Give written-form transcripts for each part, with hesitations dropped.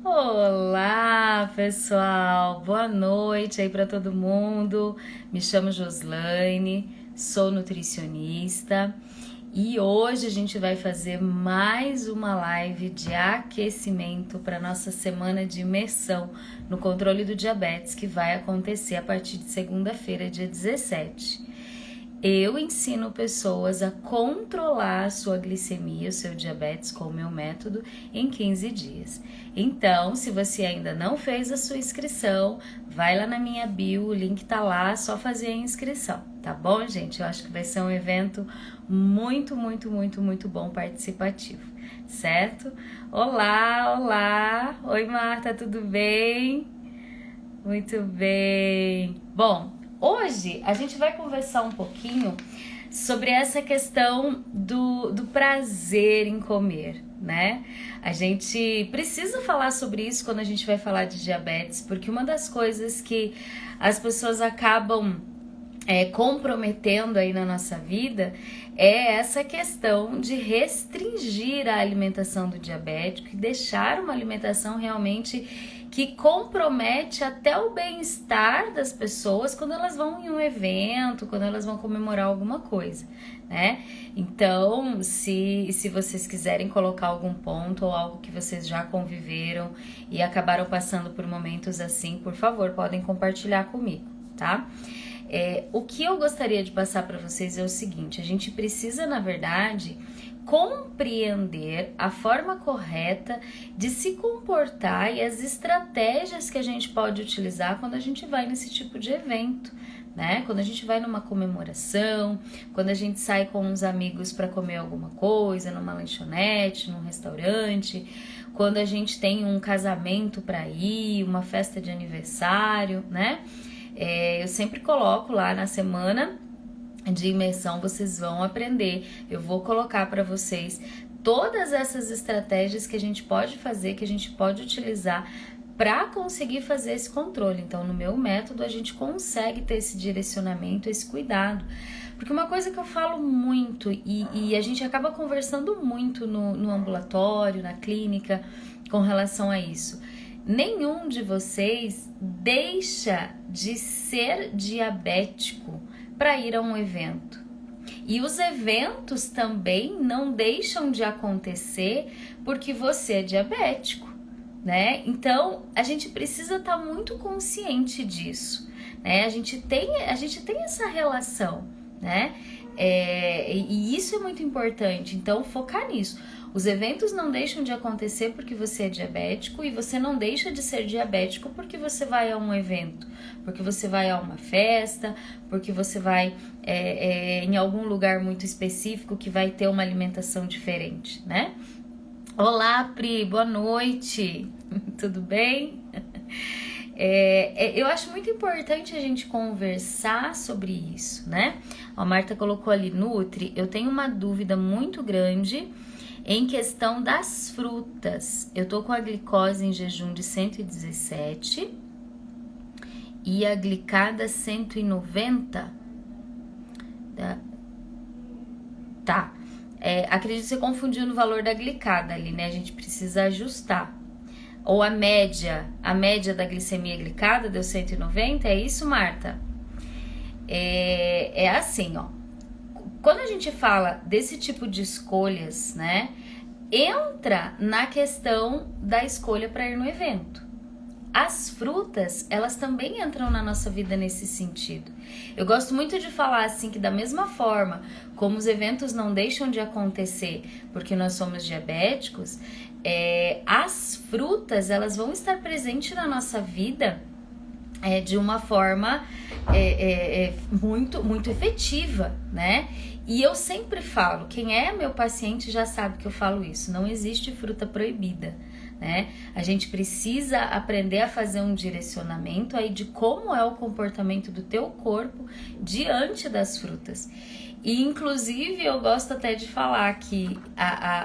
Olá, pessoal. Boa noite aí para todo mundo. Me chamo Joslaine, sou nutricionista e hoje a gente vai fazer mais uma live de aquecimento para nossa semana de imersão no controle do diabetes que vai acontecer a partir de segunda-feira, dia 17. Eu ensino pessoas a controlar a sua glicemia, o seu diabetes com o meu método em 15 dias. Então, se você ainda não fez a sua inscrição, vai lá na minha bio, o link tá lá, só fazer a inscrição, tá bom, gente? Eu acho que vai ser um evento muito bom, participativo, certo? Olá! Oi, Marta, tudo bem? Muito bem. Bom, hoje a gente vai conversar um pouquinho sobre essa questão do prazer em comer, né? A gente precisa falar sobre isso quando a gente vai falar de diabetes, porque uma das coisas que as pessoas acabam comprometendo aí na nossa vida é essa questão de restringir a alimentação do diabético e deixar uma alimentação realmente que compromete até o bem-estar das pessoas quando elas vão em um evento, quando elas vão comemorar alguma coisa, né? Então, se vocês quiserem colocar algum ponto ou algo que vocês já conviveram e acabaram passando por momentos assim, por favor, podem compartilhar comigo, tá? O que eu gostaria de passar para vocês é o seguinte: a gente precisa, na verdade, compreender a forma correta de se comportar e as estratégias que a gente pode utilizar quando a gente vai nesse tipo de evento, né? Quando a gente vai numa comemoração, quando a gente sai com uns amigos para comer alguma coisa, numa lanchonete, num restaurante, quando a gente tem um casamento para ir, uma festa de aniversário, né? Eu sempre coloco lá na semana de imersão, vocês vão aprender. Eu vou colocar para vocês todas essas estratégias que a gente pode fazer, que a gente pode utilizar para conseguir fazer esse controle. Então, no meu método, a gente consegue ter esse direcionamento, esse cuidado. Porque uma coisa que eu falo muito e a gente acaba conversando muito no ambulatório, na clínica, com relação a isso: nenhum de vocês deixa de ser diabético para ir a um evento. E os eventos também não deixam de acontecer porque você é diabético, né? Então, a gente precisa estar muito consciente disso, né? A gente tem essa relação, né? E isso é muito importante, então focar nisso. Os eventos não deixam de acontecer porque você é diabético e você não deixa de ser diabético porque você vai a um evento, porque você vai a uma festa, porque você vai em algum lugar muito específico que vai ter uma alimentação diferente, né? Olá, Pri, boa noite, tudo bem? Eu acho muito importante a gente conversar sobre isso, né? A Marta colocou ali, Nutri, eu tenho uma dúvida muito grande em questão das frutas. Eu tô com a glicose em jejum de 117 e a glicada 190. Tá. Acredito que você confundiu no valor da glicada ali, né? A gente precisa ajustar. Ou a média da glicemia glicada deu 190, é isso, Marta? Assim, ó. Quando a gente fala desse tipo de escolhas, né, entra na questão da escolha para ir no evento. As frutas, elas também entram na nossa vida nesse sentido. Eu gosto muito de falar assim que da mesma forma como os eventos não deixam de acontecer porque nós somos diabéticos, as frutas, elas vão estar presentes na nossa vida de uma forma muito efetiva, né? E eu sempre falo, quem é meu paciente já sabe que eu falo isso, não existe fruta proibida, né? A gente precisa aprender a fazer um direcionamento aí de como é o comportamento do teu corpo diante das frutas. E inclusive eu gosto até de falar que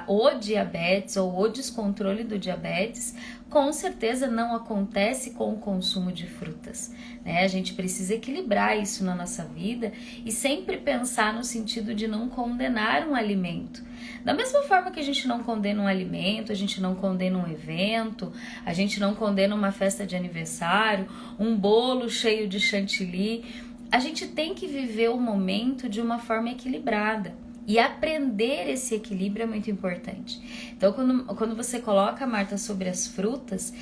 o diabetes ou o descontrole do diabetes com certeza não acontece com o consumo de frutas, né? A gente precisa equilibrar isso na nossa vida e sempre pensar no sentido de não condenar um alimento. Da mesma forma que a gente não condena um alimento, a gente não condena um evento, a gente não condena uma festa de aniversário, um bolo cheio de chantilly. A gente tem que viver o momento de uma forma equilibrada. E aprender esse equilíbrio é muito importante. Então, quando você coloca, Marta, sobre as frutas,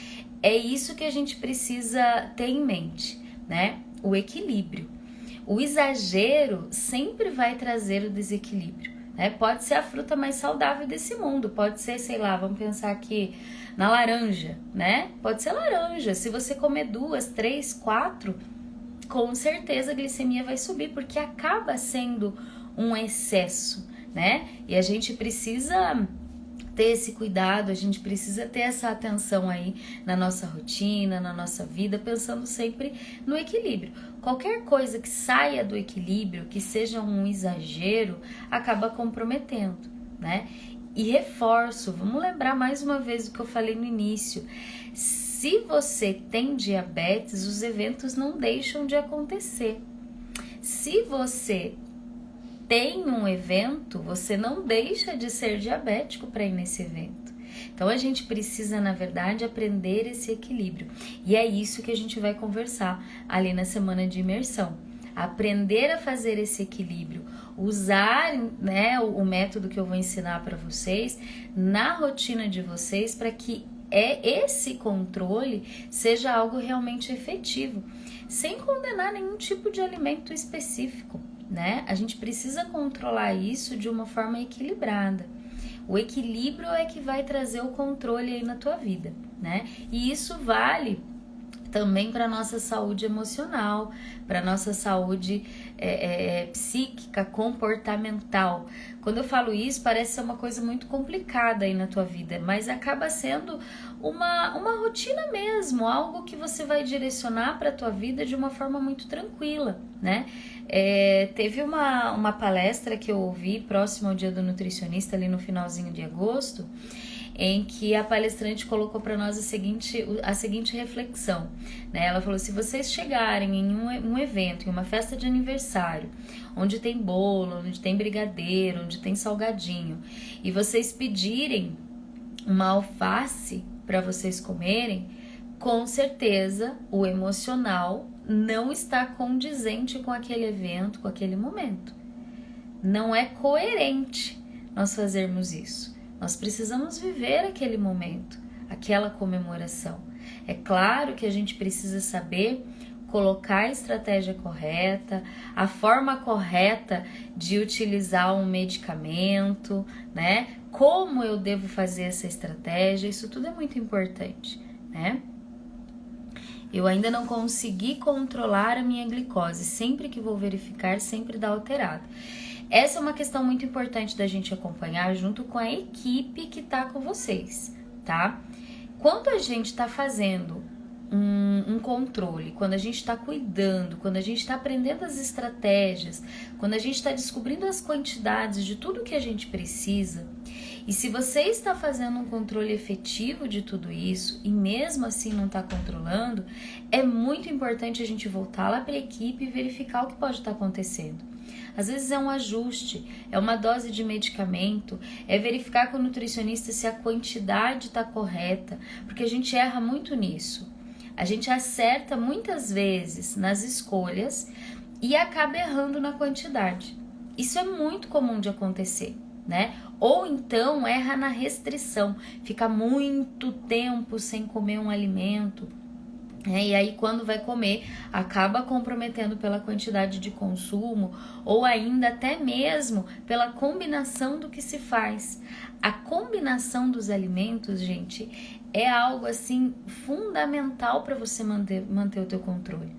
é isso que a gente precisa ter em mente, né? O equilíbrio. O exagero sempre vai trazer o desequilíbrio, né? Pode ser a fruta mais saudável desse mundo, pode ser, sei lá, vamos pensar aqui na laranja, né? Pode ser laranja. Se você comer 2, 3, 4, com certeza a glicemia vai subir, porque acaba sendo um excesso, né? E a gente precisa ter esse cuidado, a gente precisa ter essa atenção aí na nossa rotina, na nossa vida, pensando sempre no equilíbrio. Qualquer coisa que saia do equilíbrio, que seja um exagero, acaba comprometendo, né? E reforço, vamos lembrar mais uma vez o que eu falei no início. Se você tem diabetes, os eventos não deixam de acontecer. Se você tem um evento, você não deixa de ser diabético para ir nesse evento. Então a gente precisa, na verdade, aprender esse equilíbrio. E é isso que a gente vai conversar ali na semana de imersão. Aprender a fazer esse equilíbrio, usar, né, o método que eu vou ensinar para vocês na rotina de vocês para que esse controle seja algo realmente efetivo, sem condenar nenhum tipo de alimento específico, né? A gente precisa controlar isso de uma forma equilibrada. O equilíbrio é que vai trazer o controle aí na tua vida, né? E isso vale também para nossa saúde emocional, para nossa saúde psíquica, comportamental. Quando eu falo isso, parece ser uma coisa muito complicada aí na tua vida, mas acaba sendo uma rotina mesmo, algo que você vai direcionar para a tua vida de uma forma muito tranquila, né? Teve uma palestra que eu ouvi próximo ao Dia do Nutricionista, ali no finalzinho de agosto, em que a palestrante colocou para nós a seguinte reflexão, né? Ela falou: se vocês chegarem em um evento, em uma festa de aniversário, onde tem bolo, onde tem brigadeiro, onde tem salgadinho, e vocês pedirem uma alface para vocês comerem, com certeza o emocional não está condizente com aquele evento, com aquele momento. Não é coerente nós fazermos isso. Nós precisamos viver aquele momento, aquela comemoração. É claro que a gente precisa saber colocar a estratégia correta, a forma correta de utilizar um medicamento, né? Como eu devo fazer essa estratégia, isso tudo é muito importante, né? Eu ainda não consegui controlar a minha glicose, sempre que vou verificar, sempre dá alterado. Essa é uma questão muito importante da gente acompanhar junto com a equipe que tá com vocês, tá? Quando a gente tá fazendo um controle, quando a gente está cuidando, quando a gente está aprendendo as estratégias, quando a gente está descobrindo as quantidades de tudo que a gente precisa, e se você está fazendo um controle efetivo de tudo isso e mesmo assim não está controlando, é muito importante a gente voltar lá para a equipe e verificar o que pode estar acontecendo. Às vezes é um ajuste, é uma dose de medicamento, é verificar com o nutricionista se a quantidade está correta, porque a gente erra muito nisso. A gente acerta muitas vezes nas escolhas e acaba errando na quantidade. Isso é muito comum de acontecer, né? Ou então erra na restrição, fica muito tempo sem comer um alimento. E aí quando vai comer, acaba comprometendo pela quantidade de consumo ou ainda até mesmo pela combinação do que se faz. A combinação dos alimentos, gente, é algo assim fundamental para você manter o teu controle.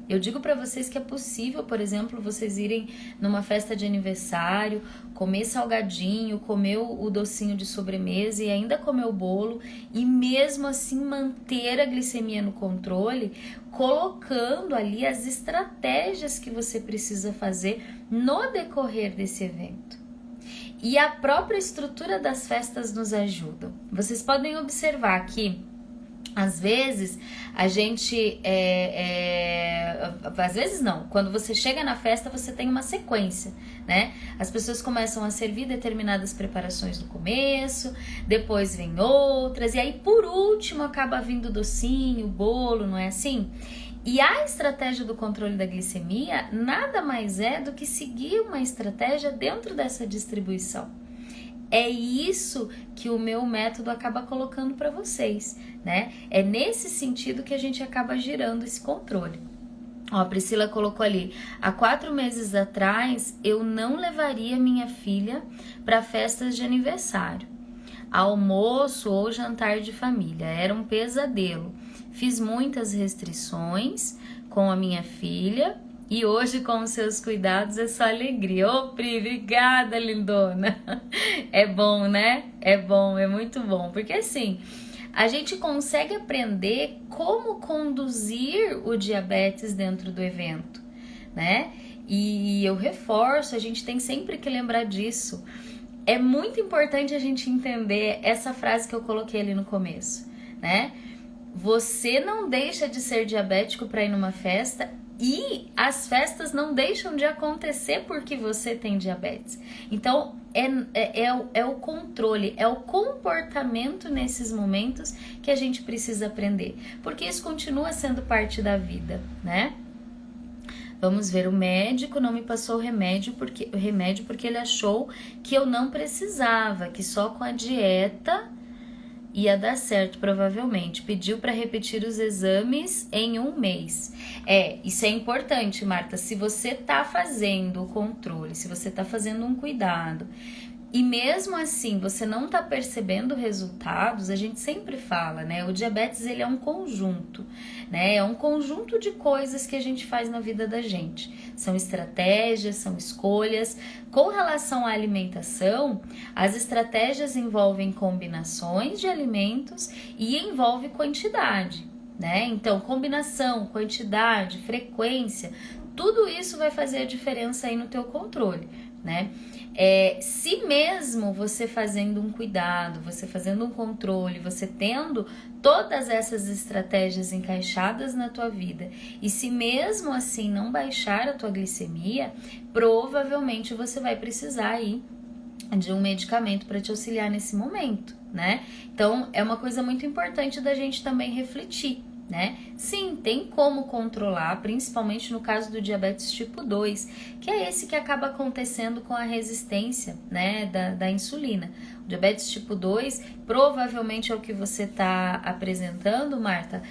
Eu digo para vocês que é possível, por exemplo, vocês irem numa festa de aniversário, comer salgadinho, comer o docinho de sobremesa e ainda comer o bolo e mesmo assim manter a glicemia no controle, colocando ali as estratégias que você precisa fazer no decorrer desse evento. E a própria estrutura das festas nos ajuda. Vocês podem observar que às vezes a gente, às vezes não, quando você chega na festa você tem uma sequência, né? As pessoas começam a servir determinadas preparações no começo, depois vem outras, e aí por último acaba vindo o docinho, o bolo, não é assim? E a estratégia do controle da glicemia nada mais é do que seguir uma estratégia dentro dessa distribuição. É isso que o meu método acaba colocando para vocês, né? É nesse sentido que a gente acaba girando esse controle. Ó, a Priscila colocou ali, há 4 meses atrás eu não levaria minha filha para festas de aniversário, almoço ou jantar de família, era um pesadelo. Fiz muitas restrições com a minha filha e hoje com os seus cuidados é só alegria. Ô, Pri, obrigada, lindona. É bom, né? É bom, é muito bom. Porque assim, a gente consegue aprender como conduzir o diabetes dentro do evento, né? E eu reforço, a gente tem sempre que lembrar disso. É muito importante a gente entender essa frase que eu coloquei ali no começo, né? Você não deixa de ser diabético para ir numa festa e as festas não deixam de acontecer porque você tem diabetes. Então, é o controle, é o comportamento nesses momentos que a gente precisa aprender. Porque isso continua sendo parte da vida, né? Vamos ver, o médico não me passou o remédio porque ele achou que eu não precisava, que só com a dieta ia dar certo, provavelmente. Pediu para repetir os exames em 1 mês. Isso é importante, Marta. Se você tá fazendo o controle, se você tá fazendo um cuidado, e mesmo assim você não tá percebendo resultados, a gente sempre fala, né? O diabetes, ele é um conjunto, né? É um conjunto de coisas que a gente faz na vida da gente. São estratégias, são escolhas. Com relação à alimentação, as estratégias envolvem combinações de alimentos e envolve quantidade, né? Então, combinação, quantidade, frequência, tudo isso vai fazer a diferença aí no teu controle, né? Se mesmo você fazendo um cuidado, você fazendo um controle, você tendo todas essas estratégias encaixadas na tua vida, e se mesmo assim não baixar a tua glicemia, provavelmente você vai precisar aí de um medicamento para te auxiliar nesse momento, né? Então, é uma coisa muito importante da gente também refletir, né? Sim, tem como controlar, principalmente no caso do diabetes tipo 2, que é esse que acaba acontecendo com a resistência, né, da insulina. O diabetes tipo 2 provavelmente é o que você está apresentando, Marta.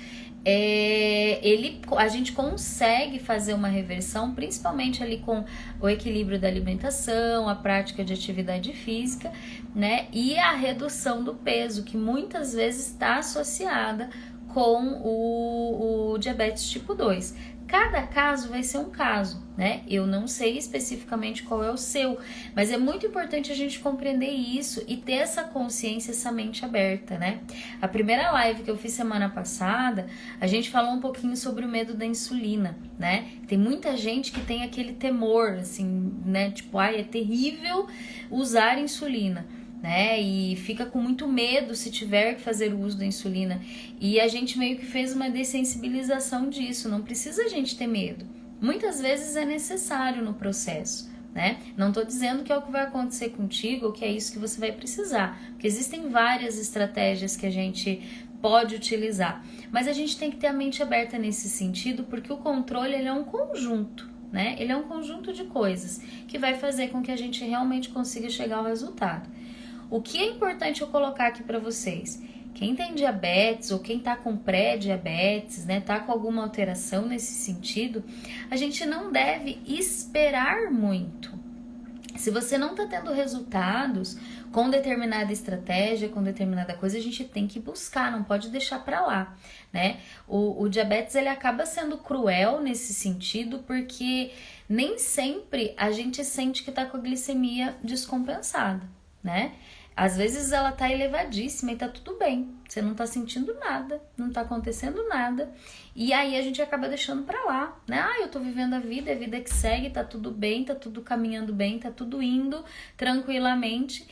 A gente consegue fazer uma reversão, principalmente ali com o equilíbrio da alimentação, a prática de atividade física, né, e a redução do peso, que muitas vezes está associada com o diabetes tipo 2. Cada caso vai ser um caso, né? Eu não sei especificamente qual é o seu, mas é muito importante a gente compreender isso e ter essa consciência, essa mente aberta, né? A primeira live que eu fiz semana passada, a gente falou um pouquinho sobre o medo da insulina, né? Tem muita gente que tem aquele temor, assim, né? Tipo, é terrível usar insulina, né? E fica com muito medo se tiver que fazer o uso da insulina. E a gente meio que fez uma dessensibilização disso. Não precisa a gente ter medo. Muitas vezes é necessário no processo, né? Não tô dizendo que é o que vai acontecer contigo ou que é isso que você vai precisar. Porque existem várias estratégias que a gente pode utilizar. Mas a gente tem que ter a mente aberta nesse sentido, porque o controle, ele é um conjunto, né? Ele é um conjunto de coisas que vai fazer com que a gente realmente consiga chegar ao resultado. O que é importante eu colocar aqui para vocês? Quem tem diabetes ou quem tá com pré-diabetes, né, tá com alguma alteração nesse sentido, a gente não deve esperar muito. Se você não está tendo resultados com determinada estratégia, com determinada coisa, a gente tem que buscar, não pode deixar para lá, né? O diabetes, ele acaba sendo cruel nesse sentido, porque nem sempre a gente sente que está com a glicemia descompensada, né? Às vezes ela tá elevadíssima e tá tudo bem, você não tá sentindo nada, não tá acontecendo nada, e aí a gente acaba deixando pra lá, né? Eu tô vivendo a vida, é a vida que segue, tá tudo bem, tá tudo caminhando bem, tá tudo indo tranquilamente,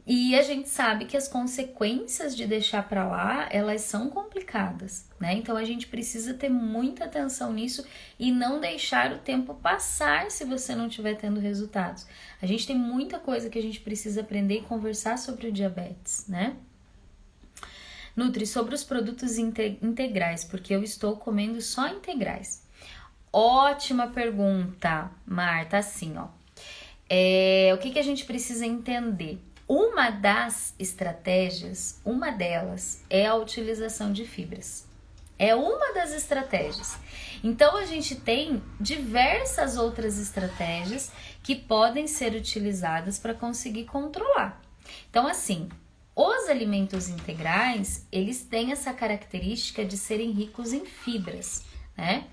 e a gente sabe que as consequências de deixar pra lá, elas são complicadas, né? Então a gente precisa ter muita atenção nisso e não deixar o tempo passar se você não estiver tendo resultados. A gente tem muita coisa que a gente precisa aprender e conversar sobre o diabetes, né? Nutri, sobre os produtos integrais, porque eu estou comendo só integrais. Ótima pergunta, Marta, assim, ó. O que a gente precisa entender? Uma das estratégias, uma delas é a utilização de fibras. É uma das estratégias. Então, a gente tem diversas outras estratégias que podem ser utilizadas para conseguir controlar. Então, assim, os alimentos integrais, eles têm essa característica de serem ricos em fibras, né?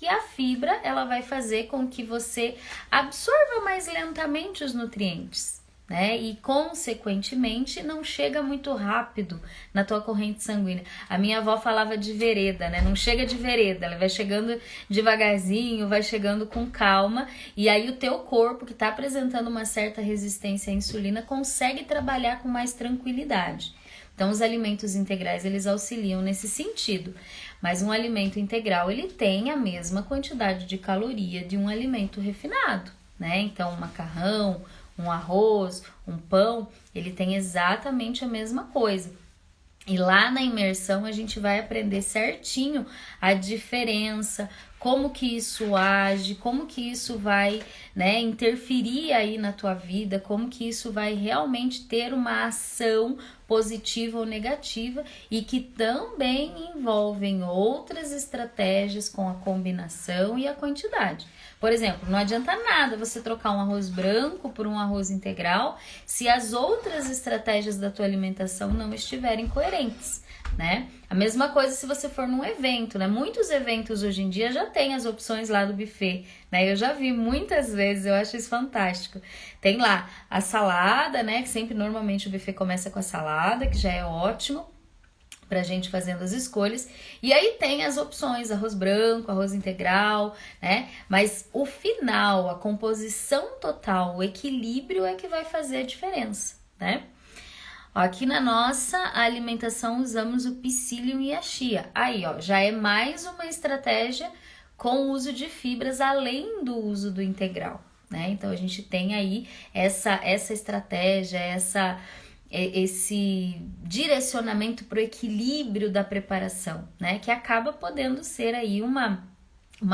E a fibra, ela vai fazer com que você absorva mais lentamente os nutrientes, né? E consequentemente não chega muito rápido na tua corrente sanguínea. A minha avó falava de vereda, né? Não chega de vereda, ela vai chegando devagarzinho, vai chegando com calma, e aí o teu corpo, que está apresentando uma certa resistência à insulina, consegue trabalhar com mais tranquilidade. Então, os alimentos integrais, eles auxiliam nesse sentido. Mas um alimento integral, ele tem a mesma quantidade de caloria de um alimento refinado, né? Então, um macarrão, um arroz, um pão, ele tem exatamente a mesma coisa. E lá na imersão a gente vai aprender certinho a diferença, como que isso age, como que isso vai, né, interferir aí na tua vida, como que isso vai realmente ter uma ação positiva ou negativa e que também envolvem outras estratégias com a combinação e a quantidade. Por exemplo, não adianta nada você trocar um arroz branco por um arroz integral se as outras estratégias da tua alimentação não estiverem coerentes, né? A mesma coisa se você for num evento, né? Muitos eventos hoje em dia já tem as opções lá do buffet, né? Eu já vi muitas vezes, eu acho isso fantástico. Tem lá a salada, né? Que sempre, normalmente, o buffet começa com a salada, que já é ótimo pra gente fazendo as escolhas, e aí tem as opções, arroz branco, arroz integral, né? Mas o final, a composição total, o equilíbrio é que vai fazer a diferença, né? Aqui na nossa alimentação usamos o psyllium e a chia. Aí, ó, já é mais uma estratégia com o uso de fibras além do uso do integral, né? Então a gente tem aí essa estratégia, esse direcionamento para o equilíbrio da preparação, né? Que acaba podendo ser aí uma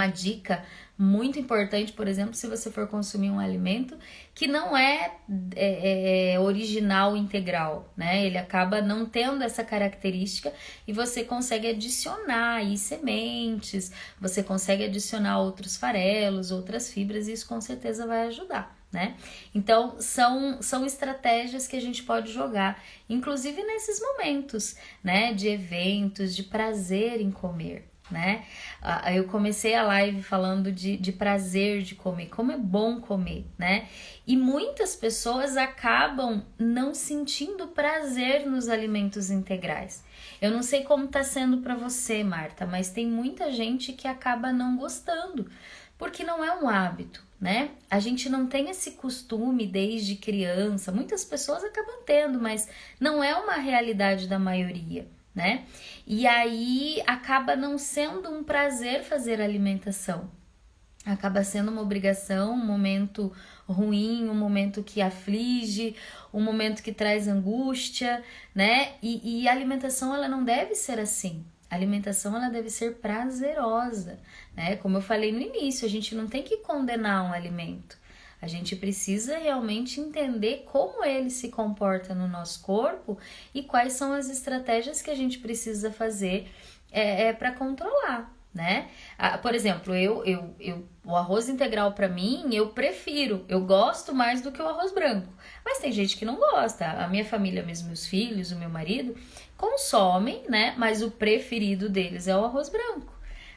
dica muito importante, por exemplo, se você for consumir um alimento que não é original integral, né? Ele acaba não tendo essa característica e você consegue adicionar aí sementes, você consegue adicionar outros farelos, outras fibras, e isso com certeza vai ajudar, né? Então, são estratégias que a gente pode jogar, inclusive nesses momentos, né? De eventos, de prazer em comer, né? Eu comecei a live falando de prazer de comer, como é bom comer, né? E muitas pessoas acabam não sentindo prazer nos alimentos integrais. Eu não sei como tá sendo para você, Marta, mas tem muita gente que acaba não gostando, porque não é um hábito, né? A gente não tem esse costume desde criança, muitas pessoas acabam tendo, mas não é uma realidade da maioria, né? E aí acaba não sendo um prazer fazer alimentação, acaba sendo uma obrigação, um momento ruim, um momento que aflige, um momento que traz angústia, né? E a alimentação, ela não deve ser assim. A alimentação, ela deve ser prazerosa, né? Como eu falei no início, a gente não tem que condenar um alimento. A gente precisa realmente entender como ele se comporta no nosso corpo e quais são as estratégias que a gente precisa fazer para controlar, né? Por exemplo, o arroz integral para mim, eu prefiro, eu gosto mais do que o arroz branco. Mas tem gente que não gosta. A minha família mesmo, meus filhos, o meu marido, consomem, né? Mas o preferido deles é o arroz branco.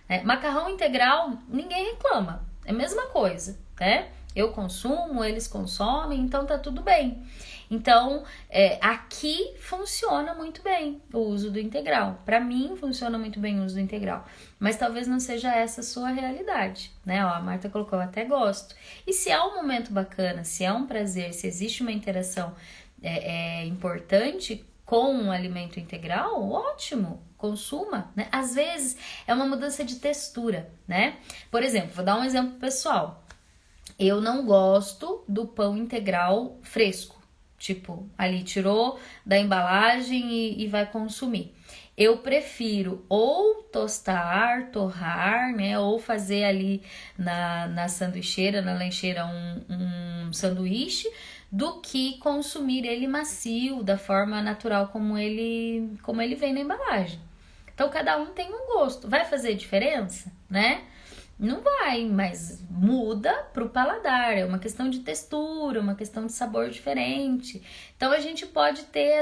Né? Macarrão integral, ninguém reclama. É a mesma coisa, né? Eu consumo, eles consomem, então tá tudo bem. Então, aqui funciona muito bem o uso do integral. Para mim, funciona muito bem o uso do integral. Mas talvez não seja essa a sua realidade, né? Ó, a Marta colocou, eu até gosto. E se é um momento bacana, se é um prazer, se existe uma interação importante com um alimento integral, ótimo, consuma, né? Às vezes é uma mudança de textura, né? Por exemplo, vou dar um exemplo pessoal. Eu não gosto do pão integral fresco. Tipo, ali tirou da embalagem e vai consumir. Eu prefiro ou tostar, torrar, né? Ou fazer ali na sanduicheira, na lancheira, um sanduíche, do que consumir ele macio, da forma natural como ele vem na embalagem. Então, cada um tem um gosto. Vai fazer diferença, né? Não vai, mas muda pro paladar, é uma questão de textura, uma questão de sabor diferente. Então a gente pode ter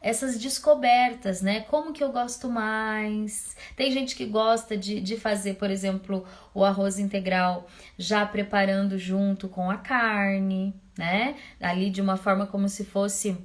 essas descobertas, né? Como que eu gosto mais? Tem gente que gosta de fazer, por exemplo, o arroz integral já preparando junto com a carne, né? Ali de uma forma como se fosse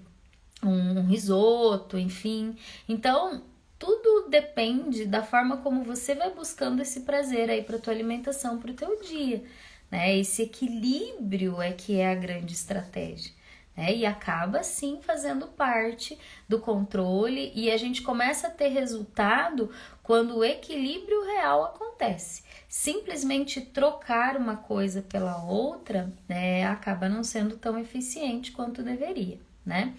um risoto, enfim. Então, tudo depende da forma como você vai buscando esse prazer aí para tua alimentação, para o teu dia, né? Esse equilíbrio é que é a grande estratégia, né? E acaba sim fazendo parte do controle e a gente começa a ter resultado quando o equilíbrio real acontece. Simplesmente trocar uma coisa pela outra, né, acaba não sendo tão eficiente quanto deveria, né?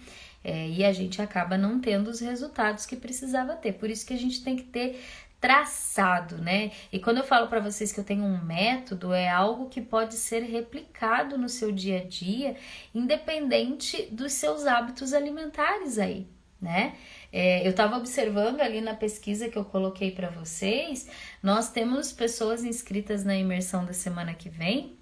E a gente acaba não tendo os resultados que precisava ter. Por isso que a gente tem que ter traçado, né? E quando eu falo para vocês que eu tenho um método, é algo que pode ser replicado no seu dia a dia, independente dos seus hábitos alimentares aí, né? Eu estava observando ali na pesquisa que eu coloquei para vocês, nós temos pessoas inscritas na imersão da semana que vem,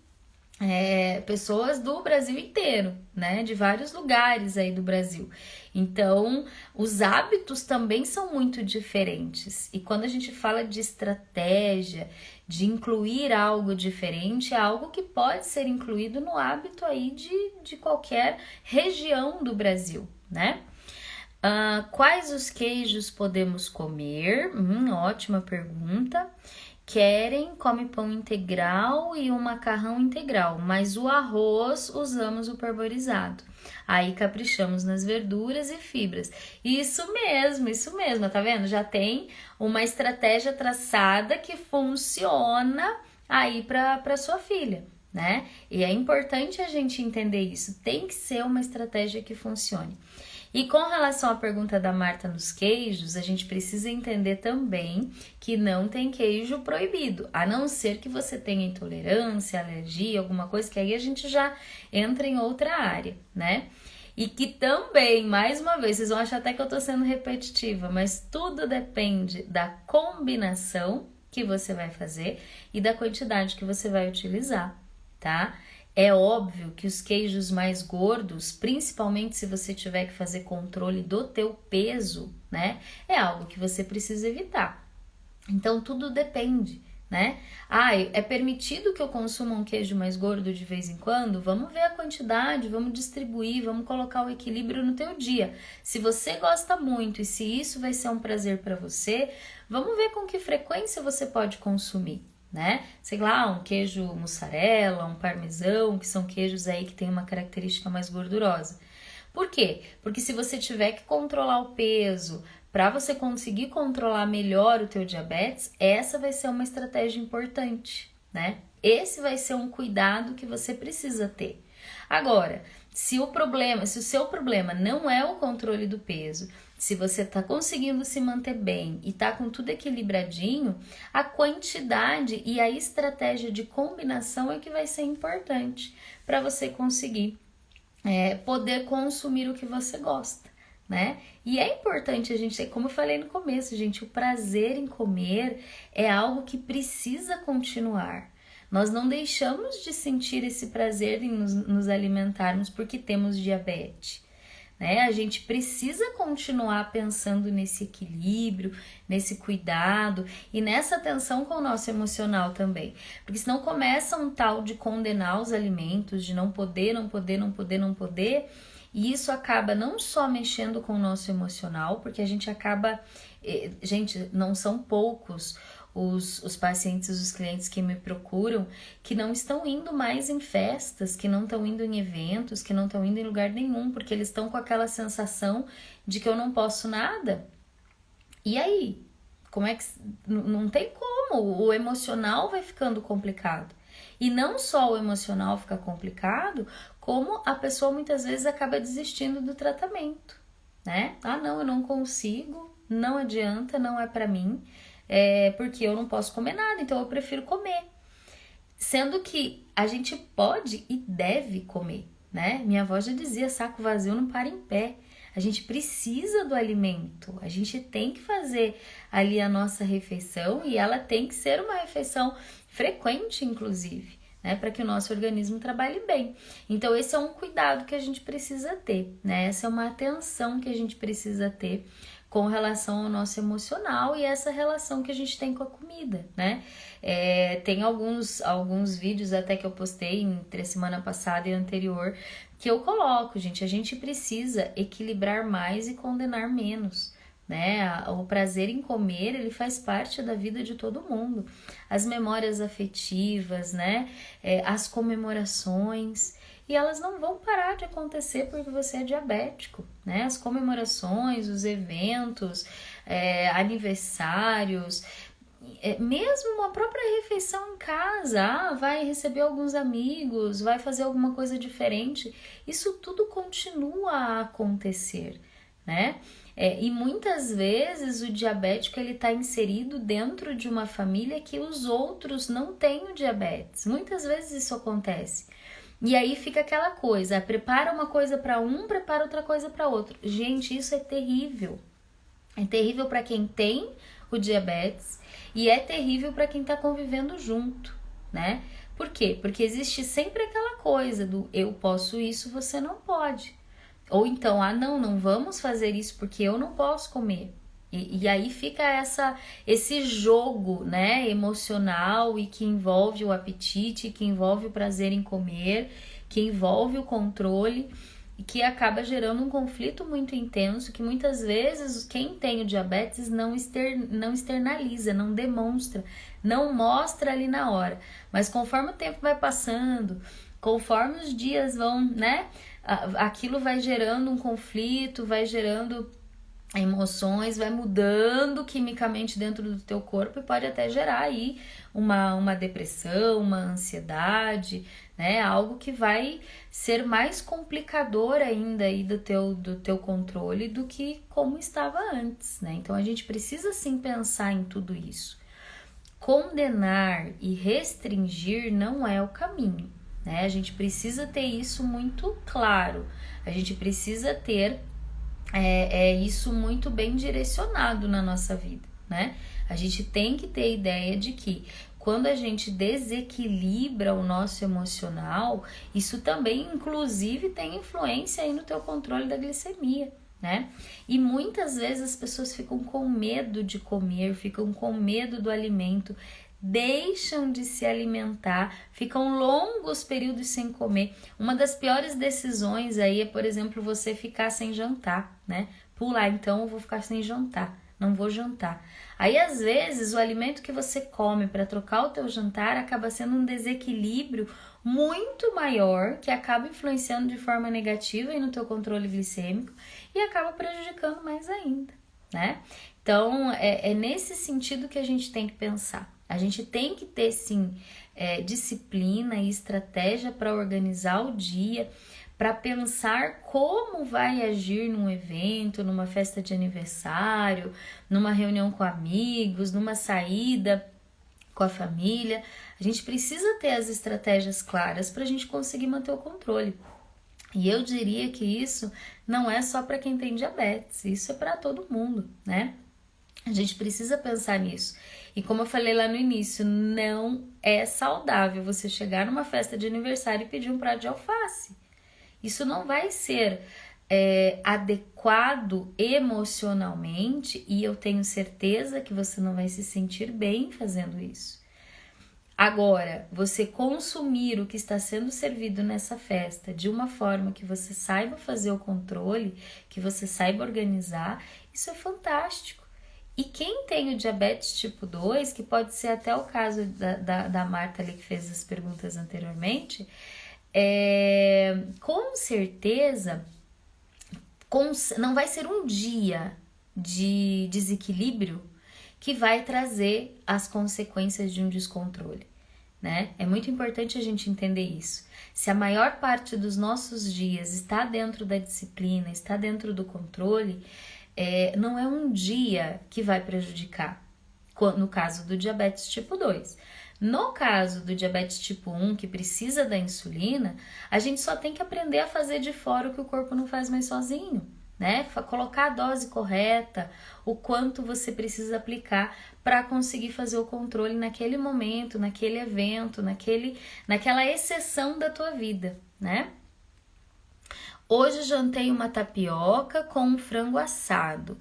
pessoas do Brasil inteiro, né? De vários lugares aí do Brasil. Então, os hábitos também são muito diferentes. E quando a gente fala de estratégia, de incluir algo diferente, é algo que pode ser incluído no hábito aí de qualquer região do Brasil, né? Quais os queijos podemos comer? Ótima pergunta. Come pão integral e o macarrão integral, mas o arroz usamos o parboilizado. Aí caprichamos nas verduras e fibras. Isso mesmo, tá vendo? Já tem uma estratégia traçada que funciona aí para sua filha, né? E é importante a gente entender isso, tem que ser uma estratégia que funcione. E com relação à pergunta da Marta nos queijos, a gente precisa entender também que não tem queijo proibido, a não ser que você tenha intolerância, alergia, alguma coisa, que aí a gente já entra em outra área, né? E que também, mais uma vez, vocês vão achar até que eu tô sendo repetitiva, mas tudo depende da combinação que você vai fazer e da quantidade que você vai utilizar, tá? É óbvio que os queijos mais gordos, principalmente se você tiver que fazer controle do teu peso, né? É algo que você precisa evitar. Então, tudo depende, né? É permitido que eu consuma um queijo mais gordo de vez em quando? Vamos ver a quantidade, vamos distribuir, vamos colocar o equilíbrio no teu dia. Se você gosta muito e se isso vai ser um prazer para você, vamos ver com que frequência você pode consumir, né? Sei lá, um queijo mussarela, um parmesão, que são queijos aí que tem uma característica mais gordurosa. Por quê? Porque se você tiver que controlar o peso, para você conseguir controlar melhor o teu diabetes, essa vai ser uma estratégia importante, né? Esse vai ser um cuidado que você precisa ter. Agora, se o seu problema não é o controle do peso, se você está conseguindo se manter bem e está com tudo equilibradinho, a quantidade e a estratégia de combinação é que vai ser importante para você conseguir poder consumir o que você gosta, né? E é importante a gente ter, como eu falei no começo, gente, o prazer em comer é algo que precisa continuar. Nós não deixamos de sentir esse prazer em nos alimentarmos porque temos diabetes, né? A gente precisa continuar pensando nesse equilíbrio, nesse cuidado e nessa atenção com o nosso emocional também. Porque senão começa um tal de condenar os alimentos, de não poder, e isso acaba não só mexendo com o nosso emocional, porque a gente acaba... Gente, não são poucos os pacientes, os clientes que me procuram, que não estão indo mais em festas, que não estão indo em eventos, que não estão indo em lugar nenhum, porque eles estão com aquela sensação de que eu não posso nada. E aí? Como é que... Não tem como, o emocional vai ficando complicado. E não só o emocional fica complicado, como a pessoa muitas vezes acaba desistindo do tratamento, né? Ah, não, eu não consigo, não adianta, não é pra mim, porque eu não posso comer nada, então eu prefiro comer. Sendo que a gente pode e deve comer, né? Minha avó já dizia, saco vazio não para em pé. A gente precisa do alimento, a gente tem que fazer ali a nossa refeição e ela tem que ser uma refeição frequente, inclusive, né? Para que o nosso organismo trabalhe bem. Então, esse é um cuidado que a gente precisa ter, né? Essa é uma atenção que a gente precisa ter com relação ao nosso emocional e essa relação que a gente tem com a comida, né? Tem alguns vídeos até que eu postei entre a semana passada e a anterior que eu coloco, gente, a gente precisa equilibrar mais e condenar menos, né? O prazer em comer, ele faz parte da vida de todo mundo. As memórias afetivas, né? As comemorações... E elas não vão parar de acontecer porque você é diabético, né? As comemorações, os eventos, aniversários, mesmo uma própria refeição em casa, vai receber alguns amigos, vai fazer alguma coisa diferente, isso tudo continua a acontecer, né? E muitas vezes o diabético ele está inserido dentro de uma família que os outros não têm o diabetes, muitas vezes isso acontece. E aí fica aquela coisa, prepara uma coisa para um, prepara outra coisa para outro. Gente, isso é terrível. É terrível para quem tem o diabetes e é terrível para quem está convivendo junto, né? Por quê? Porque existe sempre aquela coisa do eu posso isso, você não pode. Ou então, não vamos fazer isso porque eu não posso comer. E aí fica esse jogo, né, emocional e que envolve o apetite, que envolve o prazer em comer, que envolve o controle e que acaba gerando um conflito muito intenso que muitas vezes quem tem o diabetes não externaliza, não demonstra, não mostra ali na hora. Mas conforme o tempo vai passando, conforme os dias vão, né, aquilo vai gerando um conflito, vai gerando... emoções, vai mudando quimicamente dentro do teu corpo e pode até gerar aí uma depressão, uma ansiedade, né? Algo que vai ser mais complicador ainda aí do teu controle do que como estava antes, né? Então a gente precisa sim pensar em tudo isso. Condenar e restringir não é o caminho, né? A gente precisa ter isso muito claro, a gente precisa ter isso muito bem direcionado na nossa vida, né? A gente tem que ter ideia de que quando a gente desequilibra o nosso emocional, isso também, inclusive, tem influência aí no teu controle da glicemia, né? E muitas vezes as pessoas ficam com medo de comer, ficam com medo do alimento, deixam de se alimentar, ficam longos períodos sem comer. Uma das piores decisões aí é, por exemplo, você ficar sem jantar, né? Pular, então eu vou ficar sem jantar, não vou jantar. Aí, às vezes, o alimento que você come para trocar o teu jantar acaba sendo um desequilíbrio muito maior, que acaba influenciando de forma negativa aí no teu controle glicêmico e acaba prejudicando mais ainda, né? Então, é nesse sentido que a gente tem que pensar. A gente tem que ter, sim, disciplina e estratégia para organizar o dia, para pensar como vai agir num evento, numa festa de aniversário, numa reunião com amigos, numa saída com a família. A gente precisa ter as estratégias claras para a gente conseguir manter o controle. E eu diria que isso não é só para quem tem diabetes, isso é para todo mundo, né? A gente precisa pensar nisso. E como eu falei lá no início, não é saudável você chegar numa festa de aniversário e pedir um prato de alface. Isso não vai ser adequado emocionalmente e eu tenho certeza que você não vai se sentir bem fazendo isso. Agora, você consumir o que está sendo servido nessa festa de uma forma que você saiba fazer o controle, que você saiba organizar, isso é fantástico. E quem tem o diabetes tipo 2, que pode ser até o caso da Marta ali que fez as perguntas anteriormente, com certeza não vai ser um dia de desequilíbrio que vai trazer as consequências de um descontrole, né? É muito importante a gente entender isso. Se a maior parte dos nossos dias está dentro da disciplina, está dentro do controle, não é um dia que vai prejudicar, no caso do diabetes tipo 2. No caso do diabetes tipo 1, que precisa da insulina, a gente só tem que aprender a fazer de fora o que o corpo não faz mais sozinho, né? Colocar a dose correta, o quanto você precisa aplicar para conseguir fazer o controle naquele momento, naquele evento, naquela exceção da tua vida, né? Hoje jantei uma tapioca com um frango assado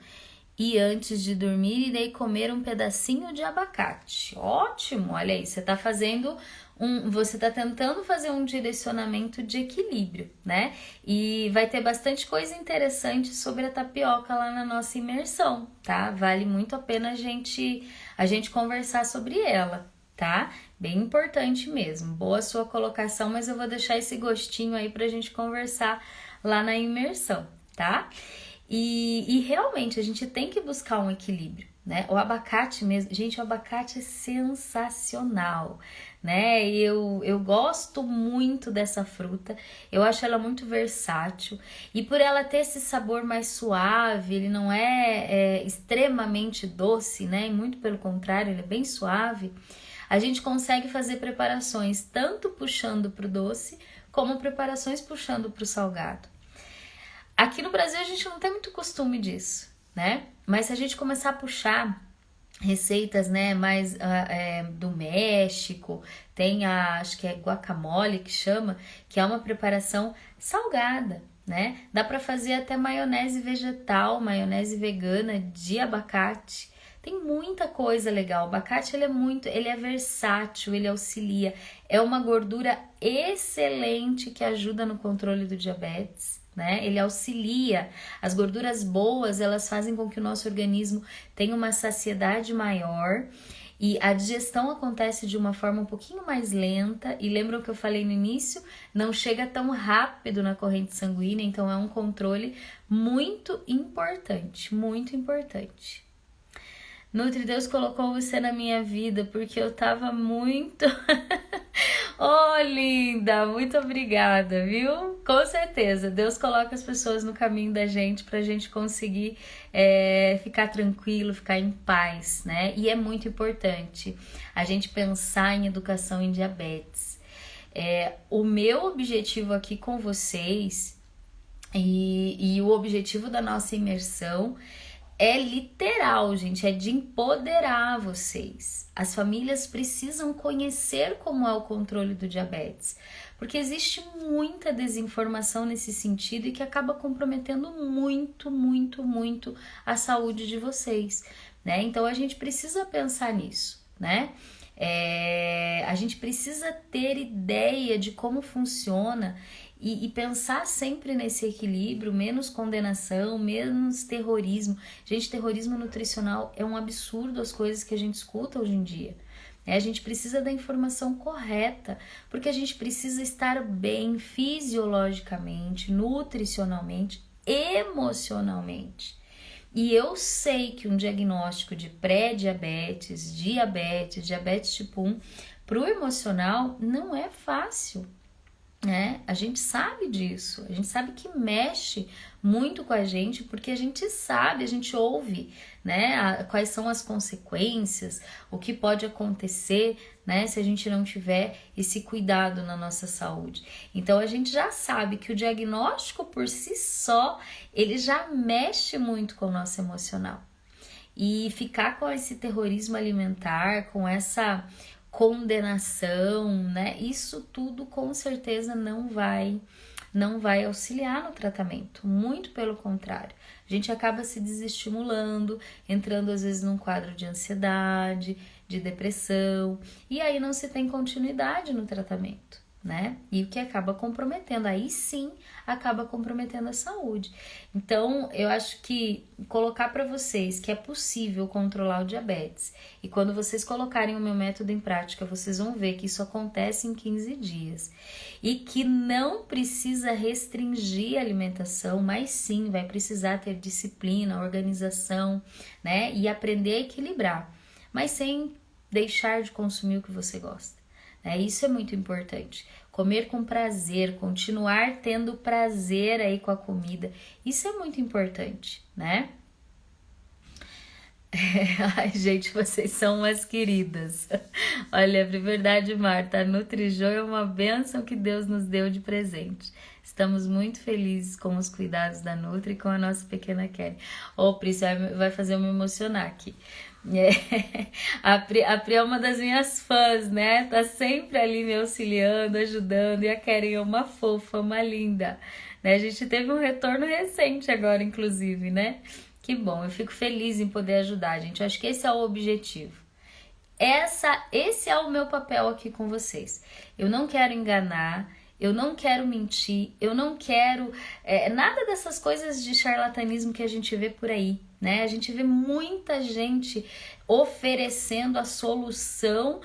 e antes de dormir irei comer um pedacinho de abacate. Ótimo, olha aí, você tá tentando fazer um direcionamento de equilíbrio, né? E vai ter bastante coisa interessante sobre a tapioca lá na nossa imersão, tá? Vale muito a pena a gente conversar sobre ela, tá? Bem importante mesmo. Boa sua colocação, mas eu vou deixar esse gostinho aí pra gente conversar lá na imersão, tá? E realmente a gente tem que buscar um equilíbrio, né? O abacate mesmo, gente, o abacate é sensacional, né? Eu gosto muito dessa fruta, eu acho ela muito versátil e por ela ter esse sabor mais suave, ele não é extremamente doce, né? E muito pelo contrário, ele é bem suave. A gente consegue fazer preparações tanto puxando para o doce, como preparações puxando para o salgado. Aqui no Brasil a gente não tem muito costume disso, né? Mas se a gente começar a puxar receitas, né, mais do México, tem acho que é guacamole que chama, que é uma preparação salgada, né? Dá para fazer até maionese vegetal, maionese vegana de abacate. Tem muita coisa legal. O abacate ele é versátil, ele auxilia. É uma gordura excelente que ajuda no controle do diabetes, né? Ele auxilia. As gorduras boas, elas fazem com que o nosso organismo tenha uma saciedade maior e a digestão acontece de uma forma um pouquinho mais lenta. E lembram que eu falei no início? Não chega tão rápido na corrente sanguínea, então é um controle muito importante, muito importante. Nutri, Deus colocou você na minha vida porque eu tava muito... Oh, linda! Muito obrigada, viu? Com certeza, Deus coloca as pessoas no caminho da gente pra gente conseguir ficar tranquilo, ficar em paz, né? E é muito importante a gente pensar em educação em diabetes. O meu objetivo aqui com vocês e o objetivo da nossa imersão é literal, gente, é de empoderar vocês. As famílias precisam conhecer como é o controle do diabetes, porque existe muita desinformação nesse sentido e que acaba comprometendo muito, muito, muito a saúde de vocês, né? Então a gente precisa pensar nisso, né? A gente precisa ter ideia de como funciona e pensar sempre nesse equilíbrio, menos condenação, menos terrorismo. Gente, terrorismo nutricional é um absurdo as coisas que a gente escuta hoje em dia. A gente precisa da informação correta, porque a gente precisa estar bem fisiologicamente, nutricionalmente, emocionalmente. E eu sei que um diagnóstico de pré-diabetes, diabetes tipo 1, para o emocional não é fácil. né? A gente sabe disso, a gente sabe que mexe muito com a gente, porque a gente sabe, a gente ouve, né? Quais são as consequências, o que pode acontecer, né? Se a gente não tiver esse cuidado na nossa saúde. Então a gente já sabe que o diagnóstico por si só, ele já mexe muito com o nosso emocional. E ficar com esse terrorismo alimentar, com essa condenação, né? Isso tudo com certeza não vai auxiliar no tratamento, muito pelo contrário. A gente acaba se desestimulando, entrando às vezes num quadro de ansiedade, de depressão, e aí não se tem continuidade no tratamento, né? E o que acaba comprometendo, aí sim acaba comprometendo a saúde. Então, eu acho que colocar para vocês que é possível controlar o diabetes, e quando vocês colocarem o meu método em prática, vocês vão ver que isso acontece em 15 dias, e que não precisa restringir a alimentação, mas sim vai precisar ter disciplina, organização, né? E aprender a equilibrar, mas sem deixar de consumir o que você gosta. Isso é muito importante. Comer com prazer, continuar tendo prazer aí com a comida, isso é muito importante, né? Ai, gente, vocês são umas queridas. Olha, de verdade, Marta, a Nutrijô é uma bênção que Deus nos deu de presente. Estamos muito felizes com os cuidados da Nutri e com a nossa pequena Kelly. Ô, Pri, você vai fazer eu me emocionar aqui. A Pri é uma das minhas fãs, né? Tá sempre ali me auxiliando, ajudando. E a Karen é uma fofa, uma linda, né? A gente teve um retorno recente agora, inclusive, né? Que bom, eu fico feliz em poder ajudar, gente. Eu acho que esse é o objetivo. Esse é o meu papel aqui com vocês. Eu não quero enganar, eu não quero mentir, eu não quero nada dessas coisas de charlatanismo que a gente vê por aí, né? A gente vê muita gente oferecendo a solução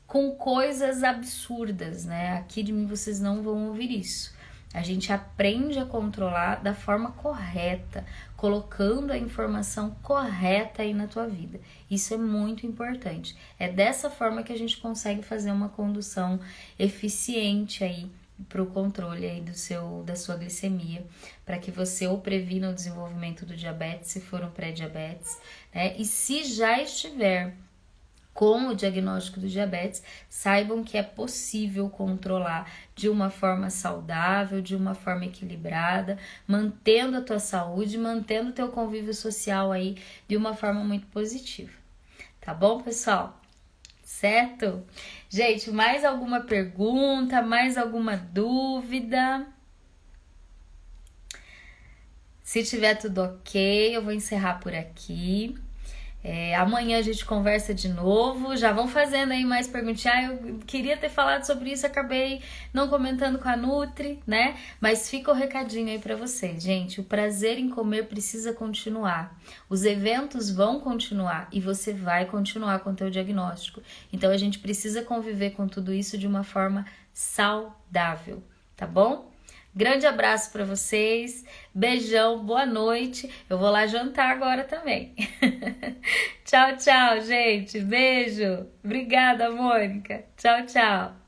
com coisas absurdas, né? Aqui de mim vocês não vão ouvir isso. A gente aprende a controlar da forma correta, colocando a informação correta aí na tua vida. Isso é muito importante. É dessa forma que a gente consegue fazer uma condução eficiente aí para o controle aí da sua glicemia, para que você ou previna o desenvolvimento do diabetes, se for um pré-diabetes, né? E se já estiver com o diagnóstico do diabetes, saibam que é possível controlar de uma forma saudável, de uma forma equilibrada, mantendo a tua saúde, mantendo o teu convívio social aí de uma forma muito positiva. Tá bom, pessoal? Certo? Gente, mais alguma pergunta, mais alguma dúvida? Se tiver tudo ok, eu vou encerrar por aqui. Amanhã a gente conversa de novo. Já vão fazendo aí mais perguntinhas. Eu queria ter falado sobre isso, acabei não comentando com a Nutri, né? Mas fica o recadinho aí pra vocês, gente. O prazer em comer precisa continuar. Os eventos vão continuar e você vai continuar com o teu diagnóstico. Então a gente precisa conviver com tudo isso de uma forma saudável, tá bom? Grande abraço para vocês, beijão, boa noite. Eu vou lá jantar agora também. Tchau, tchau, gente. Beijo. Obrigada, Mônica. Tchau, tchau.